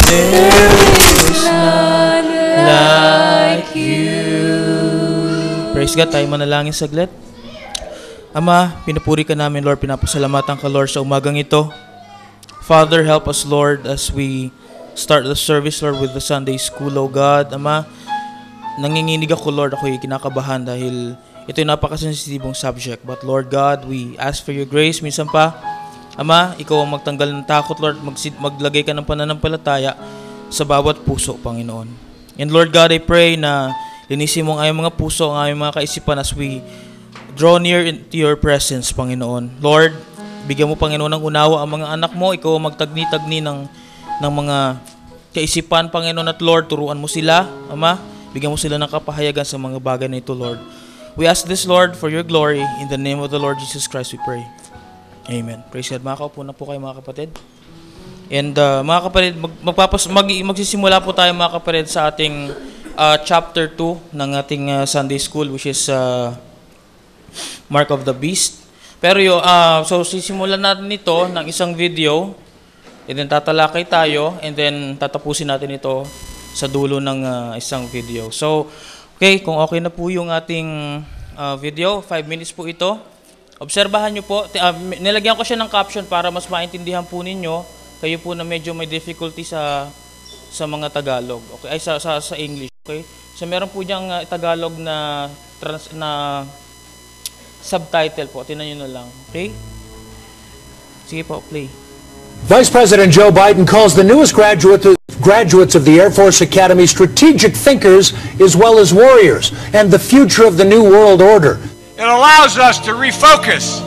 There is none like you. Praise God, tayo manalangin saglit. Ama, pinupuri ka namin, Lord. Pinapasalamatan ka, Lord, sa umagang ito. Father, help us, Lord, as we start the service, Lord, with the Sunday school, O God. Ama, nanginginig ako, Lord. Ako'y kinakabahan dahil ito'y napakasensitibong subject. But, Lord God, we ask for your grace. Minsan pa, Ama, ikaw ang magtanggal ng takot, Lord. Maglagay ka ng pananampalataya sa bawat puso, Panginoon. And Lord God, I pray na linisin mo ang aming mga puso, ang aming mga kaisipan as we draw near into your presence, Panginoon. Lord, bigyan mo, Panginoon, ng unawa ang mga anak mo. Ikaw ang magtagni-tagni ng mga kaisipan, Panginoon. At Lord, turuan mo sila, Ama. Bigyan mo sila ng kapahayagan sa mga bagay na ito, Lord. We ask this, Lord, for your glory. In the name of the Lord Jesus Christ, we pray. Amen. Praise God. Makakaupo na po kayo, mga kapatid. And mga kapatid, magsisimula po tayo, mga kapatid, sa ating chapter 2 ng ating Sunday School, which is Mark of the Beast. Pero so sisimulan natin ito ng isang video, and then tatalakay tayo, and then tatapusin natin ito sa dulo ng isang video. So, okay, kung okay na po yung ating video, 5 minutes po ito. Obserbahan nyo po, nilagyan ko siya ng caption para mas maintindihan po ninyo, kayo po na medyo may difficulty sa mga Tagalog, okay? Ay, sa English, okay? So meron po diyang Tagalog na subtitle po, tingnan nyo na lang, okay? Sige po, play. Vice President Joe Biden calls the newest graduates of the Air Force Academy strategic thinkers as well as warriors, and the future of the New World Order. It allows us to refocus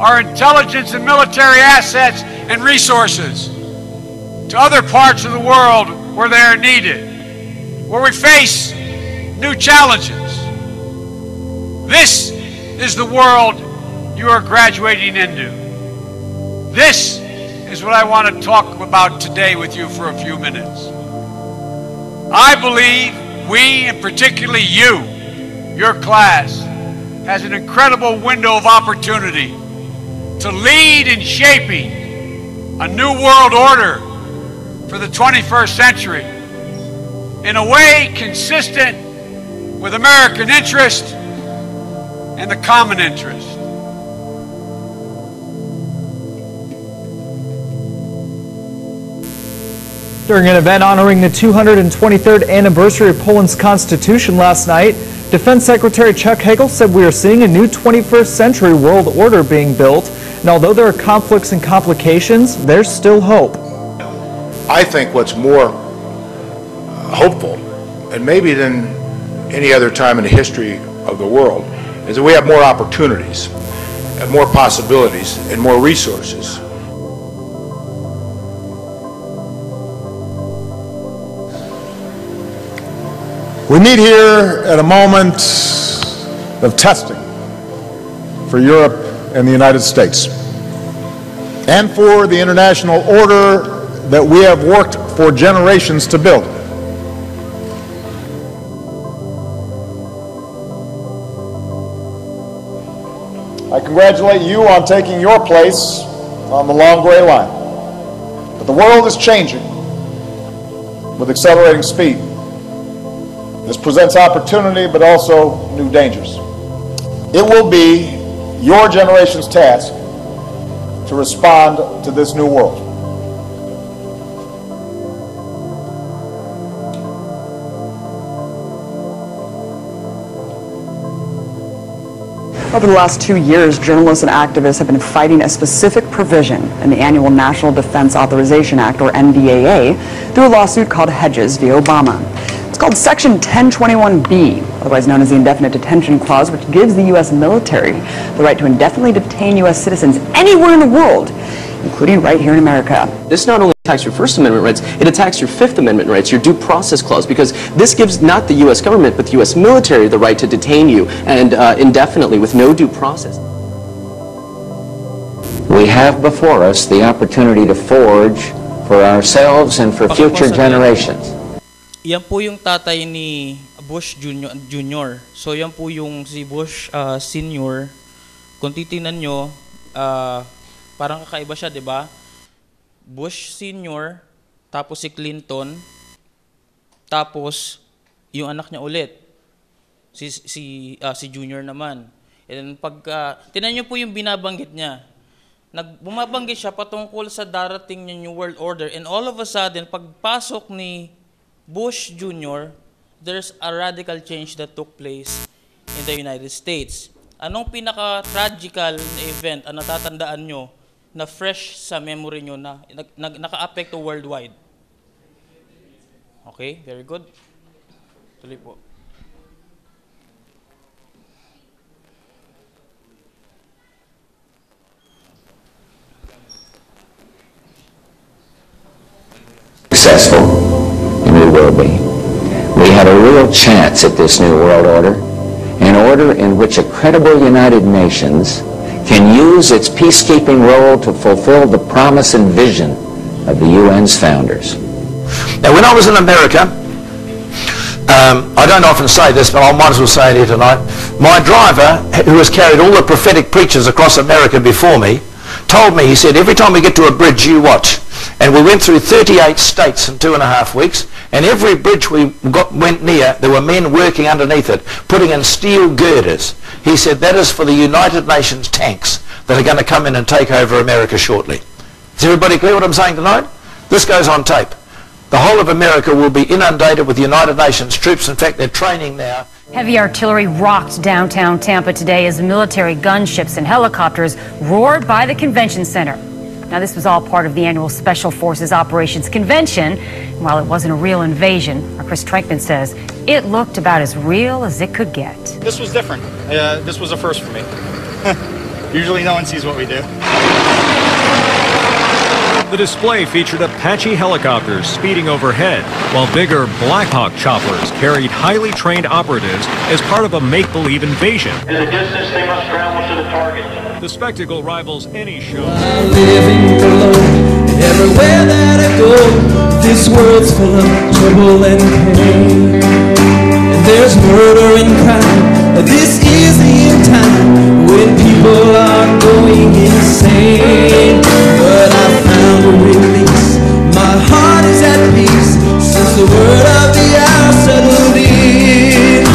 our intelligence and military assets and resources to other parts of the world where they are needed, where we face new challenges. This is the world you are graduating into. This is what I want to talk about today with you for a few minutes. I believe we, and particularly you, your class, has an incredible window of opportunity to lead in shaping a new world order for the 21st century in a way consistent with American interest and the common interest. During an event honoring the 223rd anniversary of Poland's constitution last night, Defense Secretary Chuck Hagel said we are seeing a new 21st century world order being built, and although there are conflicts and complications, there's still hope. I think what's more hopeful, and maybe than any other time in the history of the world, is that we have more opportunities, and more possibilities, and more resources. We meet here at a moment of testing for Europe and the United States, and for the international order that we have worked for generations to build. I congratulate you on taking your place on the long gray line. But the world is changing with accelerating speed. This presents opportunity, but also new dangers. It will be your generation's task to respond to this new world. Over the last 2 years, journalists and activists have been fighting a specific provision in the annual National Defense Authorization Act, or NDAA, through a lawsuit called Hedges v. Obama. It's called Section 1021B, otherwise known as the Indefinite Detention Clause, which gives the U.S. military the right to indefinitely detain U.S. citizens anywhere in the world, including right here in America. This not only attacks your First Amendment rights, it attacks your Fifth Amendment rights, your Due Process Clause, because this gives not the U.S. government, but the U.S. military the right to detain you and indefinitely with no due process. We have before us the opportunity to forge for ourselves and for future generations. Yan po yung tatay ni Bush Jr. So yan po yung si Bush Sr. Kung titingnan nyo, parang kakaiba siya, di ba? Bush Sr., tapos si Clinton, tapos yung anak niya ulit, si Junior naman. And pag tinan niyo po yung binabanggit niya, bumabanggit siya patungkol sa darating ng New World Order, and all of a sudden, pagpasok ni Bush Jr., there's a radical change that took place in the United States. Anong pinaka-tragical na event ang natatandaan nyo na fresh sa memory nyo na naka-apekto worldwide? Okay, very good. Tuloy po. Successful, and we will be. We have a real chance at this new world order, an order in which a credible United Nations can use its peacekeeping role to fulfill the promise and vision of the UN's founders. Now, when I was in America, I don't often say this, but I might as well say it here tonight. My driver, who has carried all the prophetic preachers across America before me, told me, he said, every time we get to a bridge, you watch. And we went through 38 states in 2.5 weeks, and every bridge we went near, there were men working underneath it, putting in steel girders. He said, that is for the United Nations tanks that are going to come in and take over America shortly. Is everybody clear what I'm saying tonight? This goes on tape. The whole of America will be inundated with United Nations troops. In fact, they're training now. Heavy artillery rocked downtown Tampa today as military gunships and helicopters roared by the convention center. Now, this was all part of the annual Special Forces Operations Convention. While it wasn't a real invasion, our Chris Trankman says it looked about as real as it could get. This was different. This was a first for me. Usually no one sees what we do. The display featured Apache helicopters speeding overhead, while bigger Black Hawk choppers carried highly trained operatives as part of a make-believe invasion. In the distance, they must travel to the target. The spectacle rivals any show. I'm living alone, and everywhere that I go, this world's full of trouble and pain. And there's murder and crime, this is the end time, when people are going insane. But I found a release, my heart is at peace, since the word of the hour settled in.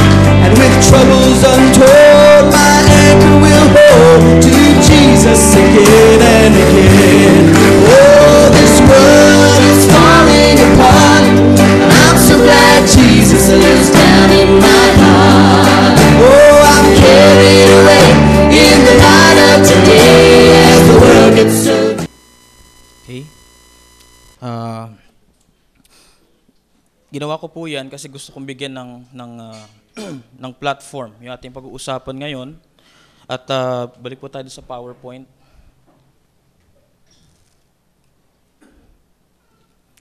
And with troubles untold, my anchor will hold to Jesus again and again. Oh, this world is falling apart, and I'm so glad Jesus lives down in my heart. Oh, I'm carried away in the light of today as the world gets so. Okay. Ginawa ko po yan kasi gusto kong bigyan ng platform yung ating pag-uusapan ngayon. At balik po tayo sa PowerPoint.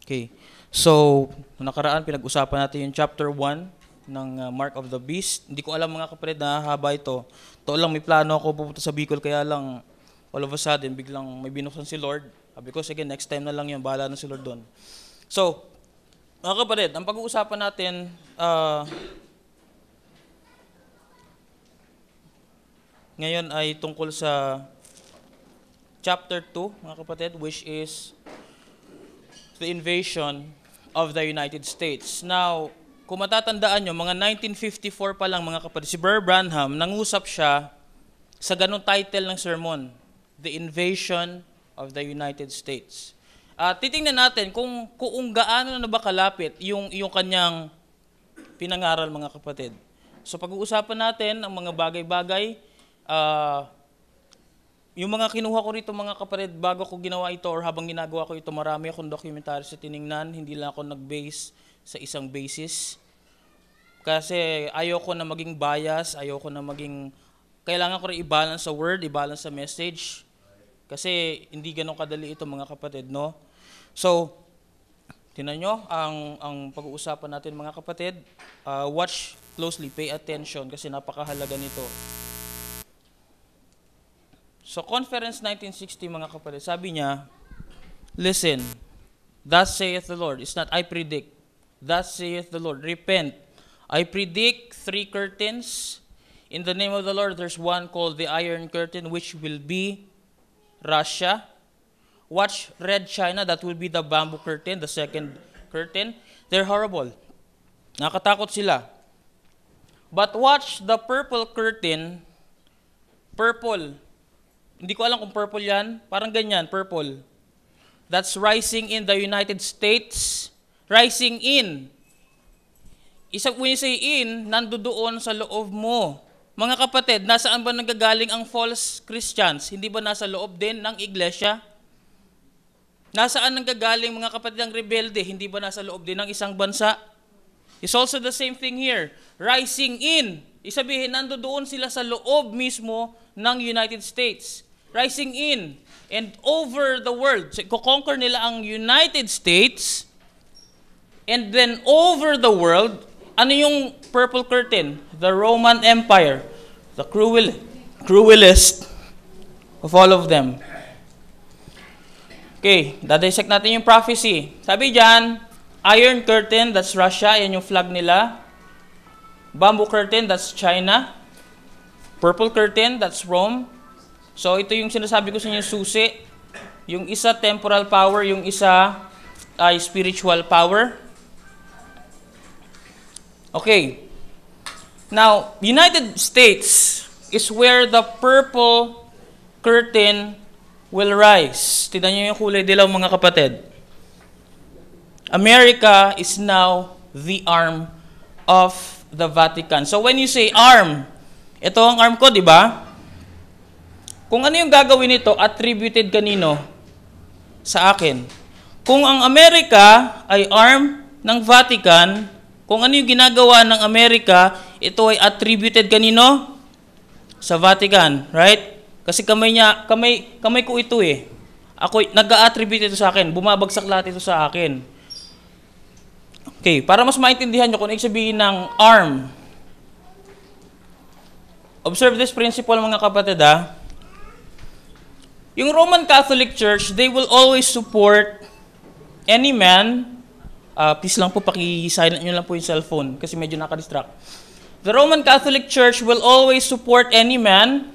Okay. So, nakaraan pinag-usapan natin yung chapter 1 ng Mark of the Beast. Hindi ko alam mga kapatid na haba ito. Ito lang, may plano ako pupunta sa Bicol, kaya lang all of a sudden biglang may binuksan si Lord. Because again, next time na lang yun, bahala na si Lord doon. So, mga kapatid, ang pag-uusapan natin ngayon ay tungkol sa chapter 2, mga kapatid, which is the invasion of the United States. Now, kung matatandaan nyo, mga 1954 pa lang, mga kapatid, si Brother Branham, nangusap siya sa ganung title ng sermon, The Invasion of the United States. Titingnan natin kung gaano na ba kalapit yung kanyang pinangaral, mga kapatid. So pag-uusapan natin ang mga bagay-bagay, yung mga kinuha ko rito, mga kapatid, bago ko ginawa ito or habang ginagawa ko ito, marami akong documentary sa tiningnan, hindi lang ako nag-base sa isang basis. Kasi ayoko na maging bias, ayoko na maging, kailangan ko rin i-balance sa word, i-balance sa message. Kasi hindi ganun kadali ito, mga kapatid, no? So, tingnan nyo, ang pag-uusapan natin, mga kapatid, watch closely, pay attention, kasi napakahalaga nito. So, Conference 1960, mga kapatid, sabi niya, listen, thus saith the Lord. It's not I predict. Thus saith the Lord. Repent. I predict 3 curtains. In the name of the Lord, there's one called the Iron Curtain, which will be Russia. watch Red China, that will be the bamboo curtain, the second curtain. They're horrible. Nakatakot sila. But watch the purple curtain. Purple. Hindi ko alam kung purple yan. Parang ganyan, purple. That's rising in the United States. Rising in. When you say in, nandoon sa loob mo. Mga kapatid, nasaan ba nanggagaling ang false Christians? Hindi ba nasa loob din ng iglesia? Nasaan nanggagaling mga kapatid ang rebelde? Hindi ba nasa loob din ng isang bansa? It's also the same thing here. Rising in. Isabihin, nandoon sila sa loob mismo ng United States. Rising in. And over the world. So, conquer nila ang United States. And then over the world, ano yung purple curtain? The Roman Empire. The cruelest of all of them. Okay, dadissect natin yung prophecy. Sabi dyan, Iron Curtain, that's Russia, yan yung flag nila. Bamboo Curtain, that's China. Purple Curtain, that's Rome. So ito yung sinasabi ko sa inyo, susi. Yung isa temporal power, yung isa ay spiritual power. Okay. Now, United States is where the purple curtain will rise. Tignan niyo yung kulay dilaw, mga kapatid. America is now the arm of the Vatican. So when you say arm, ito ang arm ko, di ba? Kung ano yung gagawin nito, attributed kanino? Sa akin. Kung ang Amerika ay arm ng Vatican, kung ano yung ginagawa ng Amerika, ito ay attributed kanino? Sa Vatican, right? Kasi kamay ko ito eh. Ako, nag-a-attribute ito sa akin. Bumabagsak lahat ito sa akin. Okay, para mas maintindihan nyo kung ibig sabihin ng arm. Observe this principle, mga kapatid, ha? Yung Roman Catholic Church, they will always support any man. Please lang po, paki-silent nyo lang po yung cellphone kasi medyo nakadistract. The Roman Catholic Church will always support any man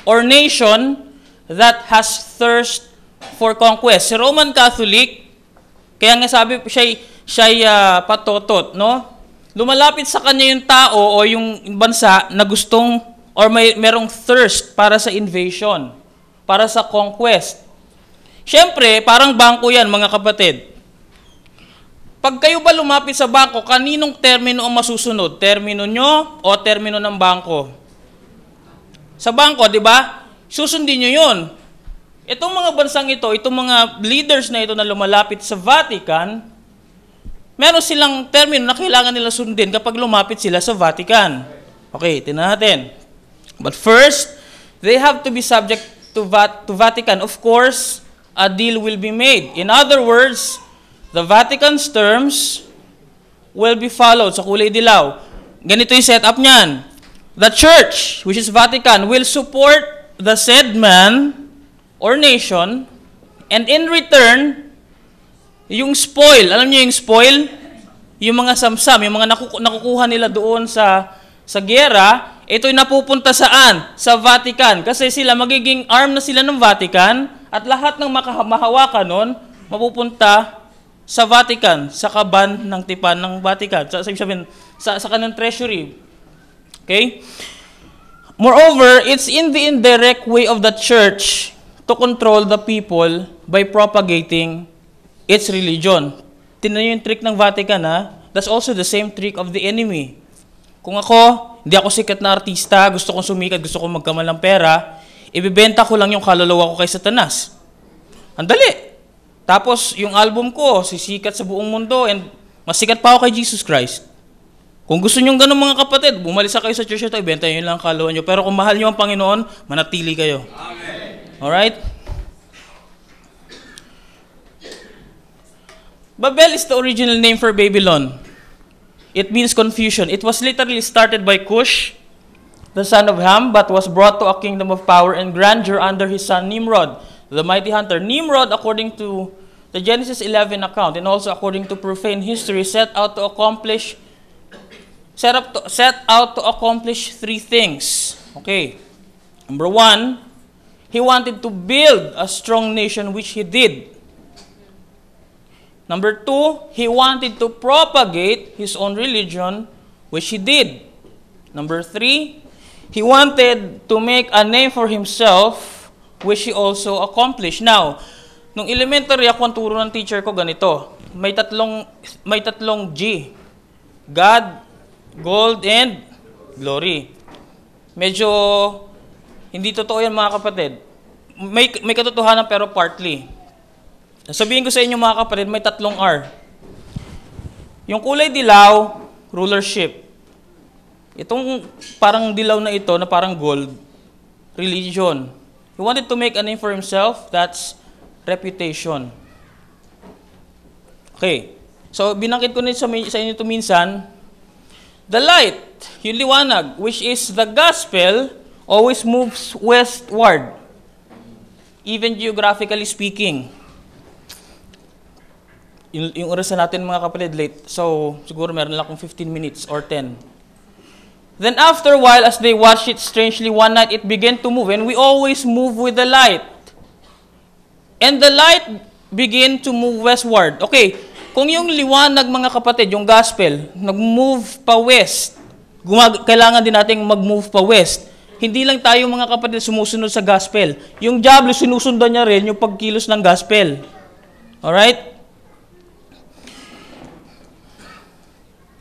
or nation that has thirst for conquest. Si Roman Catholic, kaya nga sabi siya patotot, no? Lumalapit sa kanya yung tao o yung bansa na gustong or merong thirst para sa invasion, para sa conquest. Siyempre, parang bangko yan, mga kapatid. Pag kayo ba lumapit sa bangko, kaninong termino ang masusunod? Termino nyo o termino ng bangko? Sa bangko, di ba? Susundin nyo yun. Itong mga bansang ito, itong mga leaders na ito na lumalapit sa Vatican, meron silang termino na kailangan nila sundin kapag lumapit sila sa Vatican. Okay, tingnan natin. But first, they have to be subject to Vatican. Of course, a deal will be made. In other words, the Vatican's terms will be followed. Sa kulay dilaw. Ganito yung setup niyan. The church, which is Vatican, will support the said man or nation, and in return, yung spoil, alam niyo yung spoil? Yung mga samsam, yung mga nakukuha nila doon sa gera, ito'y napupunta saan? Sa Vatican. Kasi sila, magiging arm na sila ng Vatican, at lahat ng mahawakan nun, mapupunta sa Vatican, sa kaban ng tipan ng Vatican, sa kanilang treasury. Okay? Moreover, it's in the indirect way of the church to control the people by propagating its religion. Tingnan niyo yung trick ng Vatican, ha? That's also the same trick of the enemy. Kung hindi ako sikat na artista, gusto kong sumikat, gusto kong magkamal ng pera, ibibenta ko lang yung kaluluwa ko kay Satanas. Ang dali. Tapos, yung album ko, sisikat sa buong mundo, and mas sikat pa ako kay Jesus Christ. Kung gusto nyo ganun, mga kapatid, bumalisa kayo sa church ito, ibenta nyo lang ang kaluluwa nyo. Pero kung mahal nyo ang Panginoon, manatili kayo. Amen. Alright? Babel is the original name for Babylon. It means confusion. It was literally started by Cush, the son of Ham, but was brought to a kingdom of power and grandeur under his son Nimrod, the mighty hunter. Nimrod, according to the Genesis 11 account, and also according to profane history, set out to accomplish three things. Okay. Number one, He wanted to build a strong nation, which he did. Number 2, he wanted to propagate his own religion, which he did. Number 3, he wanted to make a name for himself, which he also accomplished. Now, nung elementary ako, ang turo ng teacher ko ganito. May tatlong G. God, gold, and glory. Medyo hindi totoo yan, mga kapatid. May katotohanan pero partly. Sabihin ko sa inyo, mga kapatid, may tatlong R. Yung kulay dilaw, rulership. Itong parang dilaw na ito, na parang gold, religion. He wanted to make a name for himself, that's reputation. Okay. So, binangkit ko na sa inyo ito minsan. The light, yung liwanag, which is the gospel, always moves westward. Even geographically speaking. Yung orasan natin, mga kapatid, late. So, siguro meron lang akong 15 minutes or 10. Then after a while, as they watched it strangely one night, it began to move. And we always move with the light. And the light began to move westward. Okay, kung yung liwanag, mga kapatid, yung gospel, nag-move pa west, kailangan din natin mag-move pa west. Hindi lang tayo, mga kapatid, sumusunod sa gospel. Yung diablo, sinusundan niya rin yung pagkilos ng gospel. Alright?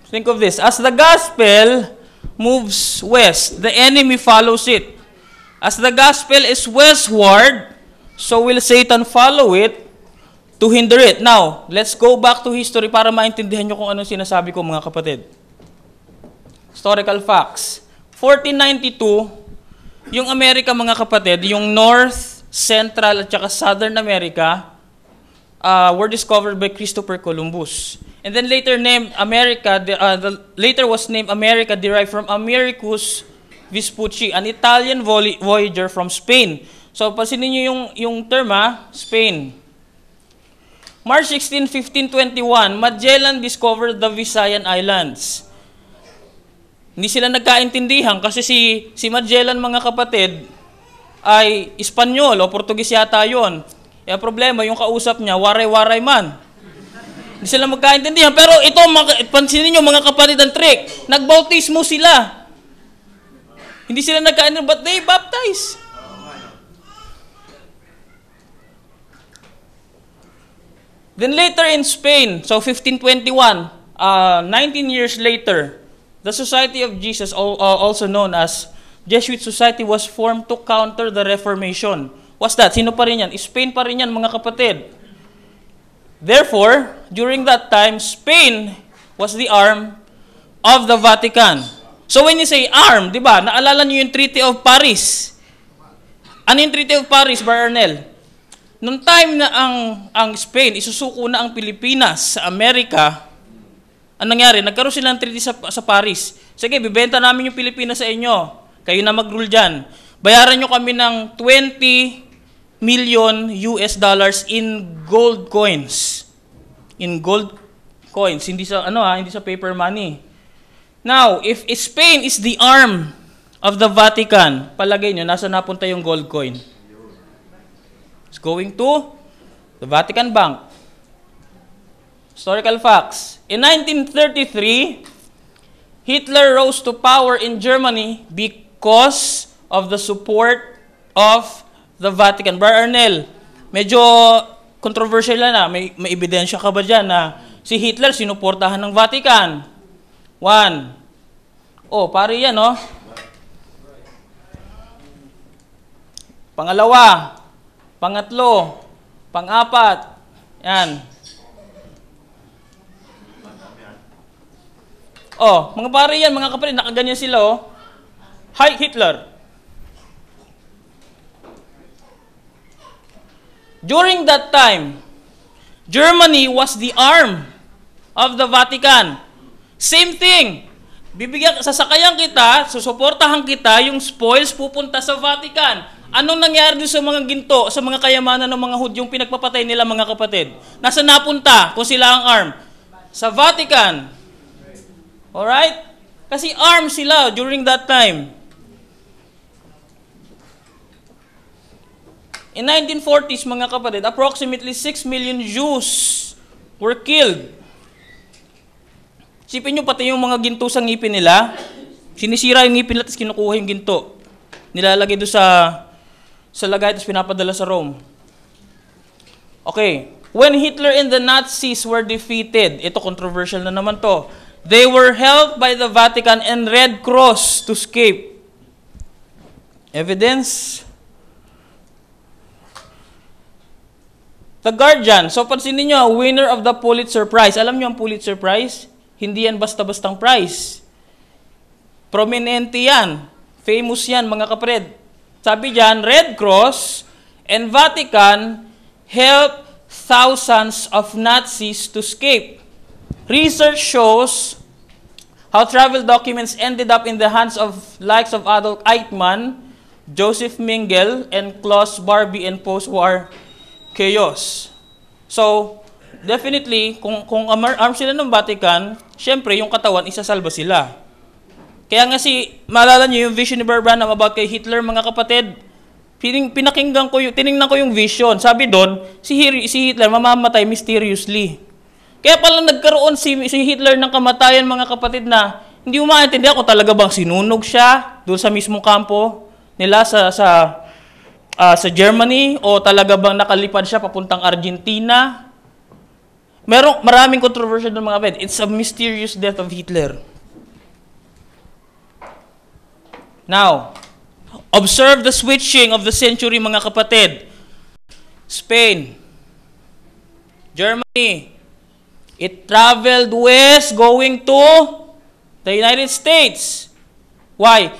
Think of this. As the gospel moves west, the enemy follows it. As the gospel is westward, so will Satan follow it to hinder it. Now, let's go back to history para maintindihan nyo kung anong sinasabi ko, mga kapatid. Historical facts. 1492, yung Amerika, mga kapatid, yung North, Central, at saka Southern America, were discovered by Christopher Columbus. And then later named America, later was named America derived from Americus Vespucci, an Italian voyager from Spain. So, pansinin nyo yung term, Spain. March 16, 1521, Magellan discovered the Visayan Islands. Hindi sila nagkaintindihan kasi si Magellan, mga kapatid, ay Espanyol o Portugis yata yun. Yung problema, yung kausap niya, waray-waray man. Hindi sila magkaintindihan. Pero ito, pansinin nyo, mga kapatid, ang trick. Nagbautismo sila. Hindi sila nagkaintindihan, but they baptize. Then later in Spain, so 1521, 19 years later, the Society of Jesus, also known as Jesuit Society, was formed to counter the Reformation. What's that? Sino pa rin yan? Spain pa rin yan, mga kapatid. Therefore, during that time, Spain was the arm of the Vatican. So when you say arm, di ba, naalala niyo yung Treaty of Paris. Ano yung Treaty of Paris, Brother Arnel? Noong time na ang Spain, isusuko na ang Pilipinas sa Amerika, anong nangyari? Nagkaroon sila ng treaty sa Paris. Sige, bibenta namin yung Pilipinas sa inyo. Kayo na mag-rule dyan. Bayaran nyo kami ng 20 million US dollars in gold coins. In gold coins. Hindi sa, hindi sa paper money. Now, if Spain is the arm of the Vatican, palagay nyo, nasa napunta yung gold coin? It's going to the Vatican Bank. Historical facts. In 1933, Hitler rose to power in Germany because of the support of the Vatican. Brother Arnel, medyo controversial na. May ebidensya ka ba dyan na si Hitler sinuportahan ng Vatican? 1. Oh, pare yan, oh. Pangalawa. Pangatlo, pang-apat, yan. Oh, mga pare yan, mga kapatid, nakaganyan sila, oh. Hi, Hitler. During that time, Germany was the arm of the Vatican. Same thing. Sasakayan kita, susuportahan kita, yung spoils pupunta sa Vatican. Anong nangyari doon sa mga ginto, sa mga kayamanan ng mga Hudyong pinagpapatay nila, mga kapatid? Nasa napunta kung sila ang arm? Sa Vatican. Alright? Kasi arm sila during that time. In 1940s, mga kapatid, approximately 6 million Jews were killed. Sipin nyo, pati yung mga ginto sa ngipin nila, sinisira yung ngipin nila, tapos kinukuha yung ginto. Nilalagay doon sa lagay, tapos pinapadala sa Rome. Okay. When Hitler and the Nazis were defeated, ito controversial na naman to, they were helped by the Vatican and Red Cross to escape. Evidence? The Guardian. So, pansinin nyo, winner of the Pulitzer Prize. Alam nyo ang Pulitzer Prize? Hindi yan basta-bastang prize. Prominente yan. Famous yan, mga kapatid. Sabi dyan, Red Cross and Vatican help thousands of Nazis to escape. Research shows how travel documents ended up in the hands of likes of Adolf Eichmann, Joseph Mengele, and Klaus Barbie in post-war chaos. So, definitely, kung arm sila ng Vatican, syempre, yung katawan, isasalba sila. Kaya nga maalala niyo yung vision ni Brother Branham about kay Hitler, mga kapatid, tiningnan ko yung vision. Sabi doon, si Hitler mamamatay mysteriously. Kaya pala nagkaroon si Hitler ng kamatayan, mga kapatid, na hindi mo maintindihan kung talaga bang sinunog siya doon sa mismong kampo nila sa Germany, o talaga bang nakalipad siya papuntang Argentina. Maraming controversy doon, mga kapatid. It's a mysterious death of Hitler. Now, observe the switching of the century, mga kapatid. Spain, Germany, it traveled west going to the United States. Why?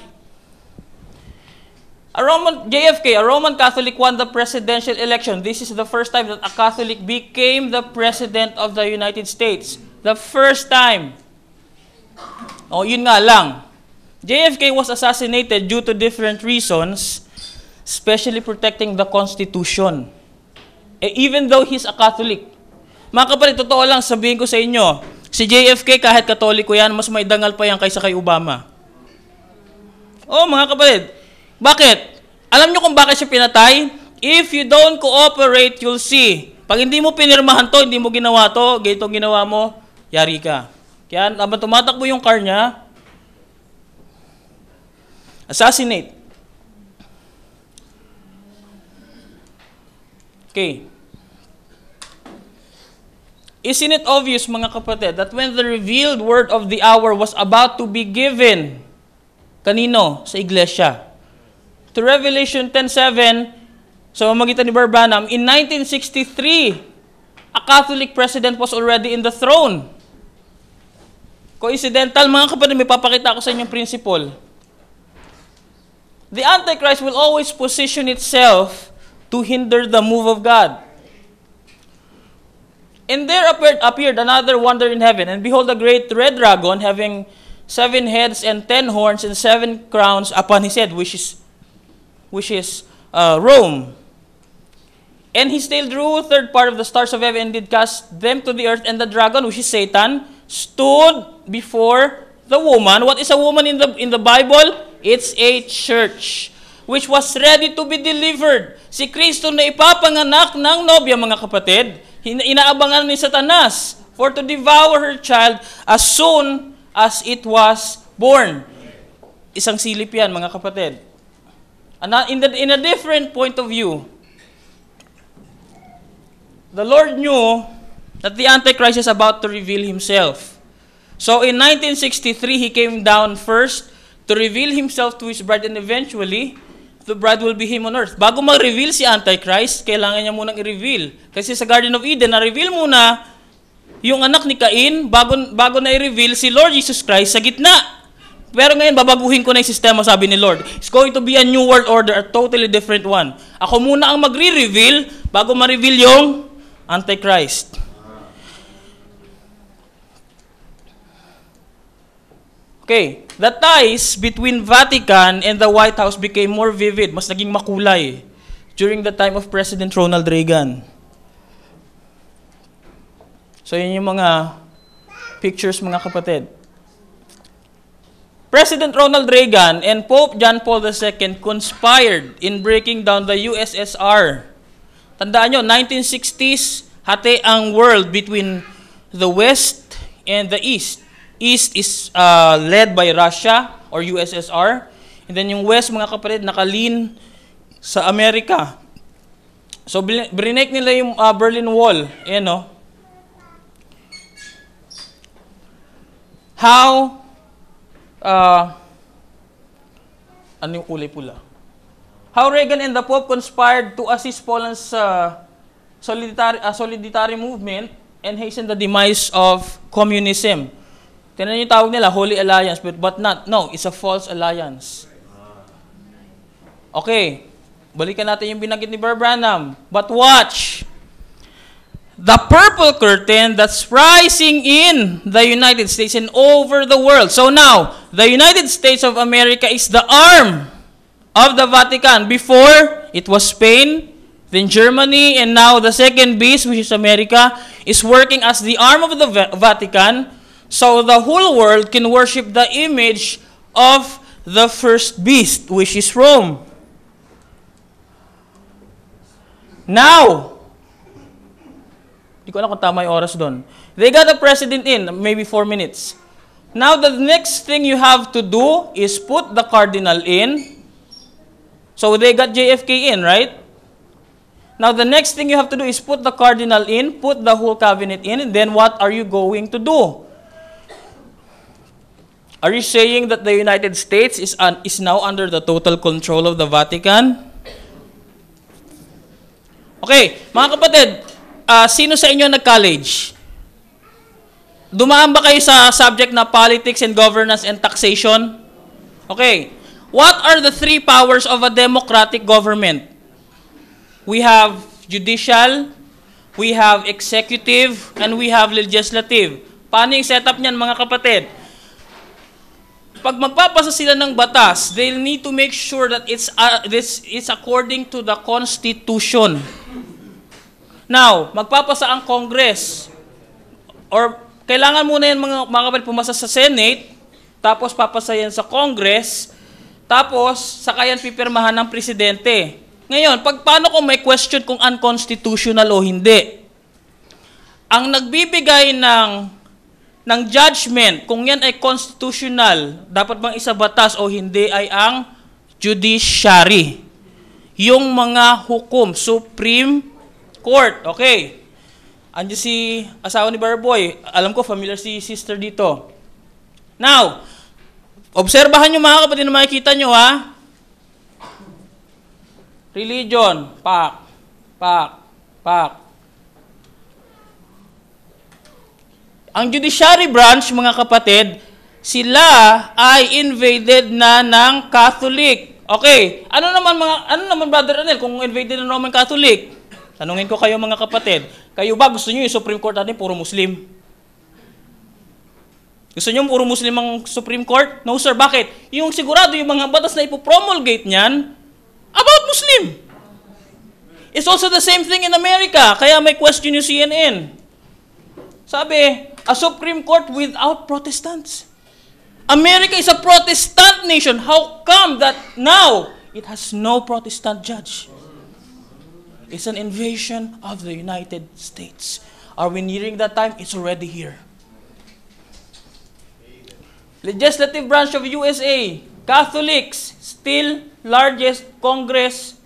JFK, a Roman Catholic, won the presidential election. This is the first time that a Catholic became the president of the United States. The first time. Oh, yun nga lang. JFK was assassinated due to different reasons, especially protecting the Constitution. Even though he's a Catholic. Mga kapatid, totoo lang, sabihin ko sa inyo, si JFK, kahit Katoliko yan, mas may dangal pa yan kaysa kay Obama. Oh, mga kapatid. Bakit? Alam nyo kung bakit siya pinatay? If you don't cooperate, you'll see. Pag hindi mo pinirmahan to, hindi mo ginawa to, ganito ginawa mo, yari ka. Kaya, habang tumatakbo yung car niya, assassinate. Okay. Isn't it obvious, mga kapatid, that when the revealed word of the hour was about to be given, kanino? Sa iglesia. To Revelation 10:7, so magitan ni Brother Branham, in 1963, a Catholic president was already in the throne. Coincidental, mga kapatid, may papakita ako sa inyong principle. The Antichrist will always position itself to hinder the move of God. And there appeared another wonder in heaven, and behold, a great red dragon, having 7 heads and 10 horns and 7 crowns upon his head, which is Rome. And his tail drew a third part of the stars of heaven and did cast them to the earth, and the dragon, which is Satan, stood before the woman. What is a woman in the Bible? It's a church which was ready to be delivered. Si Kristo na ipapanganak ng nobya, mga kapatid, inaabangan ni Satanas for to devour her child as soon as it was born. Isang silip yan, mga kapatid. In a different point of view, the Lord knew that the Antichrist is about to reveal himself. So in 1963, he came down first to reveal himself to his bride, and eventually, the bride will be him on earth. Bago mag-reveal si Antichrist, kailangan niya munang i-reveal. Kasi sa Garden of Eden, na-reveal muna yung anak ni Cain, bago na i-reveal si Lord Jesus Christ sa gitna. Pero ngayon, babaguhin ko na yung sistema, sabi ni Lord. It's going to be a new world order, a totally different one. Ako muna ang magre-reveal bago ma-reveal yung Antichrist. Okay, the ties between Vatican and the White House became more vivid, mas naging makulay during the time of President Ronald Reagan. So yun yung mga pictures, mga kapatid. President Ronald Reagan and Pope John Paul II conspired in breaking down the USSR. Tandaan nyo, 1960s, hati ang world between the West and the East. East is led by Russia or USSR. And then yung West, mga kapatid, nakalin sa Amerika. So, brinake nila yung Berlin Wall. Ayan, no? How, ano yung kulay pula? How Reagan and the Pope conspired to assist Poland's solidarity movement and hasten the demise of communism. Tinan yung tawag nila, Holy Alliance, but not. No, it's a false alliance. Okay. Balikan natin yung binanggit ni Brother Branham. But watch. The purple curtain that's rising in the United States and over the world. So now, the United States of America is the arm of the Vatican. Before, it was Spain, then Germany, and now the second beast, which is America, is working as the arm of the Vatican. So the whole world can worship the image of the first beast, which is Rome. Now, di ko alam kung tama yung oras doon. They got a president in, maybe 4 minutes. Now, the next thing you have to do is put the cardinal in. So, they got JFK in, right? Now, the next thing you have to do is put the cardinal in, put the whole cabinet in, and then what are you going to do? Are you saying that the United States is now under the total control of the Vatican? Okay, mga kapatid, sino sa inyo nag-college? Dumaan ba kayo sa subject na politics and governance and taxation? Okay, what are the 3 powers of a democratic government? We have judicial, we have executive, and we have legislative. Paano yung setup niyan, mga kapatid? Pag magpapasa sila ng batas, they'll need to make sure that this is according to the Constitution. Now, magpapasa ang Congress, or kailangan muna yan mga kapatid pumasa sa Senate, tapos papasa yan sa Congress, tapos saka yan pipirmahan ng Presidente. Ngayon, paano kung may question kung unconstitutional o hindi? Ang nagbibigay ng judgment kung yan ay constitutional, dapat bang isabatas o hindi ay ang judiciary. Yung mga hukom, Supreme Court. Okay. Andiyan si asawa ni Barboy. Alam ko, familiar si sister dito. Now, obserbahan nyo mga kapatid na makikita nyo, ha? Religion. Pak. Ang judiciary branch, mga kapatid, sila ay invaded na ng Catholic. Okay. Ano naman Brother Anel kung invaded ng Roman Catholic? Tanungin ko kayo mga kapatid, kayo ba gusto niyo yung Supreme Court natin puro Muslim? Gusto niyo puro Muslim ang Supreme Court? No sir, bakit? Yung sigurado yung mga batas na ipopromulgate niyan, about Muslim. It's also the same thing in America, kaya may question yung CNN. Sabi, a Supreme Court without Protestants. America is a Protestant nation. How come that now it has no Protestant judge? It's an invasion of the United States. Are we nearing that time? It's already here. Legislative branch of USA, Catholics, still largest Congress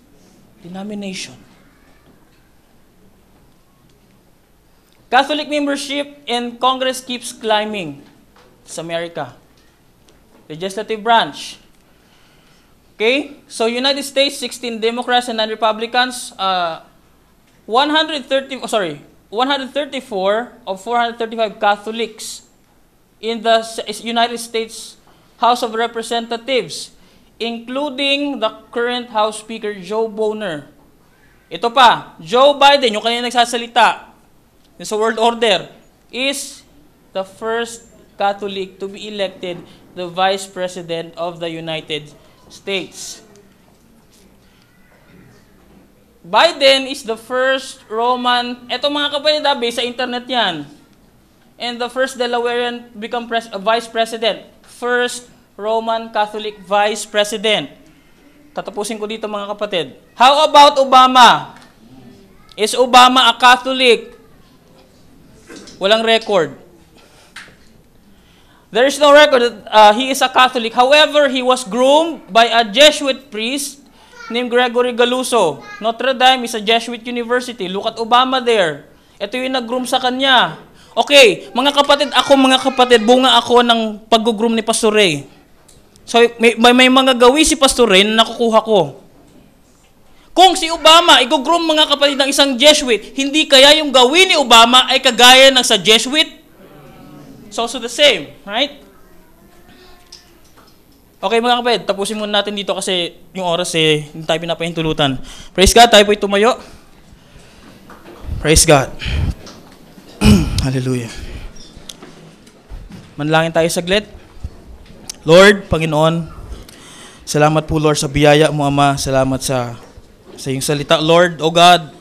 denomination. Catholic membership in Congress keeps climbing. It's America. Legislative branch. Okay, so United States, 16 Democrats and 9 Republicans, 134 of 435 Catholics in the United States House of Representatives, including the current House Speaker, Joe Boehner. Ito pa, Joe Biden, yung kanina nagsasalita, sa world order, is the first Catholic to be elected the Vice President of the United States. Biden is the first Roman, eto mga kapatid, based sa internet yan, and the first Delawarean become Vice President, first Roman Catholic Vice President. Tatapusin ko dito mga kapatid. How about Obama? Is Obama a Catholic? Walang record. There is no record that he is a Catholic. However, he was groomed by a Jesuit priest named Gregory Galuso. Notre Dame is a Jesuit university. Look at Obama there. Ito yung nag-groom sa kanya. Okay, mga kapatid, bunga ako ng pag-groom ni Pastor Ray. So, may mga gawi si Pastor Ray na nakukuha ko. Kung si Obama, i-groom mga kapatid ng isang Jesuit, hindi kaya yung gawin ni Obama ay kagaya ng sa Jesuit? It's also the same, right? Okay mga kapatid, tapusin muna natin dito kasi yung oras hindi tayo pinapahintulutan. Praise God, tayo po'y tumayo. Praise God. Hallelujah. Manalangin tayo saglit. Lord, Panginoon, salamat po Lord sa biyaya mo Ama, salamat sa iyong salita. Lord, O God,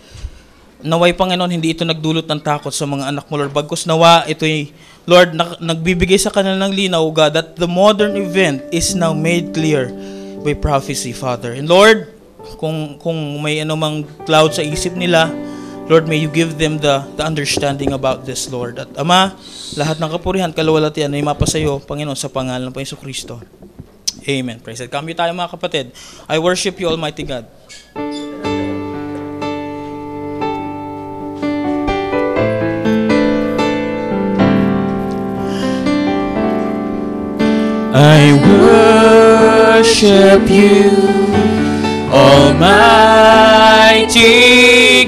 naway Panginoon, hindi ito nagdulot ng takot sa mga anak mo Lord. Bagkus nawa, ito'y Lord, nagbibigay sa kanila ng linaw, God, that the modern event is now made clear by prophecy, Father. And Lord, kung may anumang cloud sa isip nila, Lord, may you give them the understanding about this, Lord. At Ama, lahat ng kapurihan, kaluwalhatian ay mapasayo, Panginoon, sa pangalan ng Panginoon Kristo. Amen. Praise God. Kami tayo mga kapatid. I worship you, Almighty God. I worship you, Almighty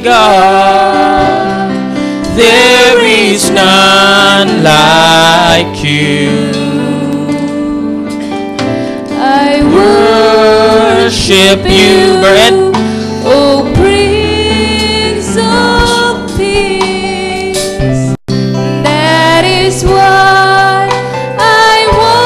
God. There is none like you. I worship you, Brett.